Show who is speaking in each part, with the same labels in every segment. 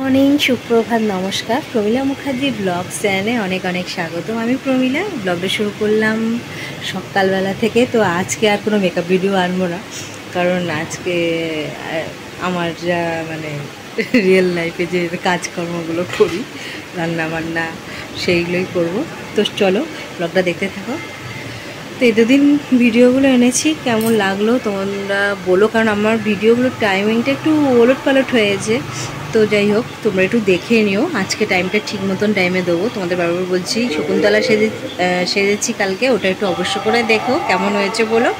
Speaker 1: Morning, সুপ্রভাত, নমস্কার। প্রমিলা Mukherjee blog চ্যানেলে অনেক অনেক স্বাগতম। আমি প্রমিলা। ব্লগটা শুরু করলাম সকালবেলা থেকে। তো আজকে আর কোনো মেকআপ ভিডিও আনবো না, কারণ আজকে আমার যা মানে রিয়েল লাইফে যে কাজকর্মগুলো করি, রান্না বান্না, সেইগুলোই করব। তো চলো ব্লগটা দেখতে থাকো। তো এই দুদিন ভিডিওগুলো এনেছি, কেমন লাগলো তোমরা বলো, কারণ আমার ভিডিওগুলোর টাইমিংটা একটু ওলট পালট হয়েছে। তো যাই হোক, তোমরা একটু দেখে নিও। আজকে টাইমটা ঠিক মতন টাইমে দেবো। তোমাদের বারবার বলছি, শকুন্তলা সেজেছি কালকে, ওটা একটু অবশ্য করে দেখো কেমন হয়েছে বলো।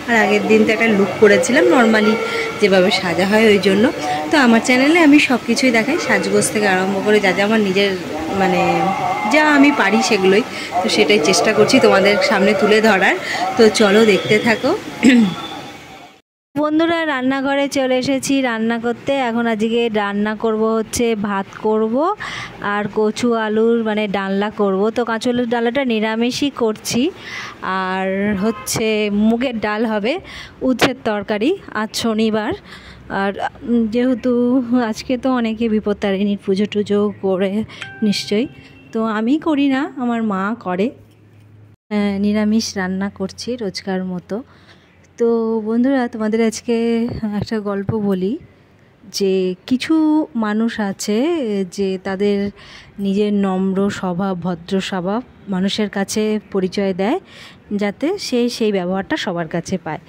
Speaker 1: আর আগের দিন তো একটা লুক করেছিলাম নর্মালি যেভাবে সাজা হয়, ওই জন্য। তো আমার চ্যানেলে আমি সব কিছুই দেখাই, সাজগোজ থেকে আরম্ভ করে যা যা আমার নিজের মানে যা আমি পারি সেগুলোই। তো সেটাই চেষ্টা করছি তোমাদের সামনে তুলে ধরার। তো চলো দেখতে থাকো। বন্ধুরা, রান্নাঘরে চলে এসেছি রান্না করতে। এখন আজকে রান্না করব হচ্ছে ভাত করব আর কচু আলুর মানে ডালনা করব। তো কাঁচু আলুর ডালনাটা নিরামিষই করছি। আর হচ্ছে মুগের ডাল হবে, উচ্ছের তরকারি। আজ শনিবার, আর যেহেতু আজকে তো অনেকে বিপত্তারিণীর পুজো টুজো করে নিশ্চয়ই। তো আমি করি না, আমার মা করে। নিরামিষ রান্না করছি রোজকার মতো। তো বন্ধুরা, তোমাদের আজকে একটা গল্প বলি, যে কিছু মানুষ আছে যে তাদের নিজের নম্র স্বভাব, ভদ্র স্বভাব মানুষের কাছে পরিচয় দেয়, যাতে সেই ব্যবহারটা সবার কাছে পায়।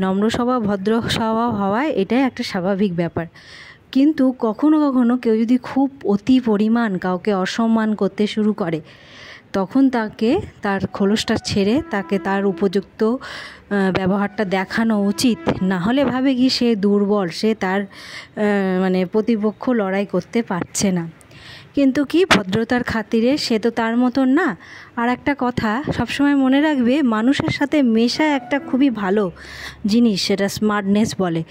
Speaker 1: নম্র স্বভাব, ভদ্র স্বভাব হওয়ায় এটাই একটা স্বাভাবিক ব্যাপার। কিন্তু কখনো কখনো কেউ যদি খুব অতি পরিমাণ কাউকে অসম্মান করতে শুরু করে, তখন তাকে তার খোলসটা ছেড়ে তাকে তার উপযুক্ত ব্যবহারটা দেখানো উচিত। না হলে ভাবে কি সে দুর্বল, সে তার মানে প্রতিপক্ষ লড়াই করতে পারছে না। কিন্তু কি ভদ্রতার খাতিরে সে তো তার মতন না। আর একটা কথা সবসময় মনে রাখবে, মানুষের সাথে মেশা একটা খুবই ভালো জিনিস, সেটা স্মার্টনেস বলে।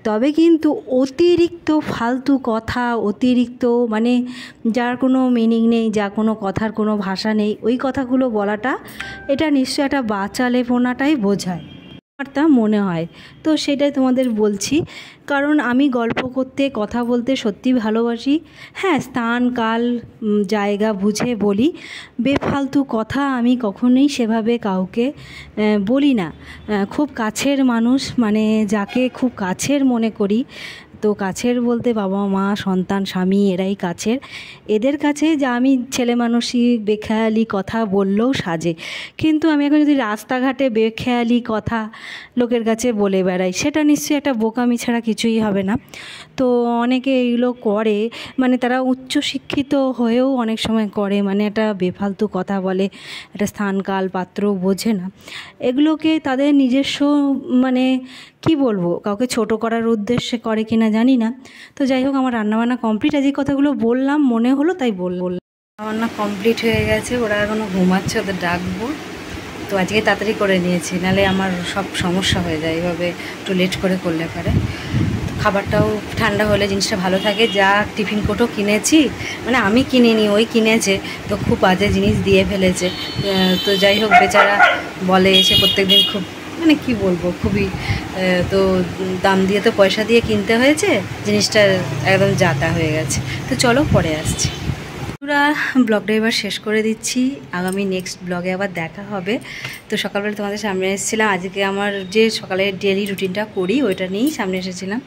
Speaker 1: তবে কিন্তু অতিরিক্ত ফালতু কথা, অতিরিক্ত মানে যার কোনো মিনিং নেই, যা কোনো কথার কোনো ভাষা নেই, ওই কথাগুলো বলাটা এটা নিশ্চয়ই একটা বাচালেপনাটাই বোঝায়, আমার তা মনে হয়। তো সেটাই তোমাদের বলছি, কারণ আমি গল্প করতে, কথা বলতে সত্যি ভালোবাসি। হ্যাঁ, স্থান কাল জায়গা বুঝে বলি। বেফালতু কথা আমি কখনোই সেভাবে কাউকে বলি না। খুব কাছের মানুষ, মানে যাকে খুব কাছের মনে করি, তো কাছের বলতে বাবা মা, সন্তান, স্বামী, এরাই কাছের। এদের কাছে যা আমি ছেলে মানুষই বেখেয়ালি কথা বললেও সাজে। কিন্তু আমি এখন যদি রাস্তাঘাটে বেখেয়ালি কথা লোকের কাছে বলে বেড়াই, সেটা নিশ্চয়ই একটা বোকামি ছাড়া কিছুই হবে না। তো অনেকে এইগুলো করে, মানে তারা উচ্চশিক্ষিত হয়েও অনেক সময় করে, মানে একটা বেফালতু কথা বলে, একটা স্থান কাল পাত্র বোঝে না। এগুলোকে তাদের নিজস্ব মানে কি বলবো, কাউকে ছোট করার উদ্দেশ্যে করে কিনা জানি না। তো যাই হোক, আমার রান্নাবান্না কমপ্লিট। আজ এই কথাগুলো বললাম, মনে হলো তাই বললাম। রান্না কমপ্লিট হয়ে গেছে, ওরা এখনও ঘুমাচ্ছে, ওদের ডাকবো। তো আজকে তাড়াতাড়ি করে নিয়েছি, নাহলে আমার সব সমস্যা হয়ে যায় এভাবে একটু লেট করে করলে পারে। খাবারটাও ঠান্ডা হলে জিনিসটা ভালো থাকে। যা টিফিন কোটও কিনেছি, মানে আমি কিনিনি, ওই কিনেছে, তো খুব বাজে জিনিস দিয়ে ফেলেছে। তো যাই হোক, বেচারা বলে এসে প্রত্যেকদিন, খুব মানে কি বলবো, খুবই তো দাম দিয়ে তো পয়সা দিয়ে কিনতে হয়েছে, জিনিসটা একদম যাতা হয়ে গেছে। তো চলো পরে আসছি। পুরা ব্লগটা এবার শেষ করে দিচ্ছি, আগামী নেক্সট ব্লগে আবার দেখা হবে। তো সকালবেলা তোমাদের সামনে এসেছিলাম, আজকে আমার যে সকালে ডেলি রুটিনটা করি ওইটা নিয়েই সামনে এসেছিলাম।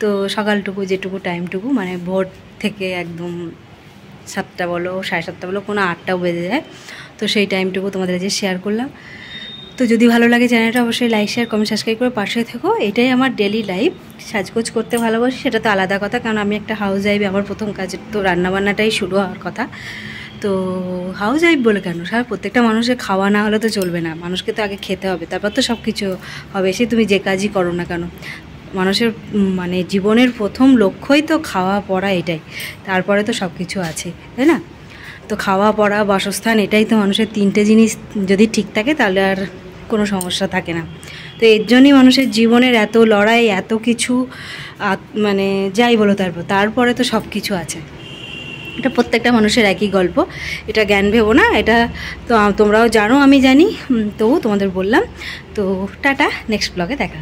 Speaker 1: তো সকালটুকু যেটুকু টাইমটুকু, মানে ভোর থেকে একদম 7টা বলো, 7:30 বলো, কোনো 8টাও বেজে যায়, তো সেই টাইমটুকু তোমাদের কাছে শেয়ার করলাম। তো যদি ভালো লাগে চ্যানেলটা অবশ্যই লাইক, শেয়ার, কমেন্ট, সাবস্ক্রাইব করে পাশে থেকো। এটাই আমার ডেলি লাইফ। সাজগোজ করতে ভালোবাসি, সেটা তো আলাদা কথা, কারণ আমি একটা হাউস ওয়াইফ। আমার প্রথম কাজ তো রান্নাবান্নাটাই শুরু হওয়ার কথা। তো হাউস ওয়াইফ বলে কেন, প্রত্যেকটা মানুষের খাওয়া না হলে তো চলবে না, মানুষকে তো আগে খেতে হবে, তারপর তো সব কিছু হবে। সে তুমি যে কাজই করো না কেন, মানুষের মানে জীবনের প্রথম লক্ষ্যই তো খাওয়া পড়া, এটাই। তারপরে তো সব কিছু আছে, তাই না? তো খাওয়া পড়া বাসস্থান, এটাই তো মানুষের 3টে জিনিস যদি ঠিক থাকে তাহলে আর কোনো সমস্যা থাকে না। তো এর জন্যই মানুষের জীবনের এত লড়াই, এত কিছু, মানে যাই বলো, তারপরে তো সব কিছু আছে। এটা প্রত্যেকটা মানুষের একই গল্প, এটা জ্ঞান ভেবো না, এটা তো তোমরাও জানো, আমি জানি, তবু তোমাদের বললাম। তো টাটা, নেক্সট ব্লগে দেখা।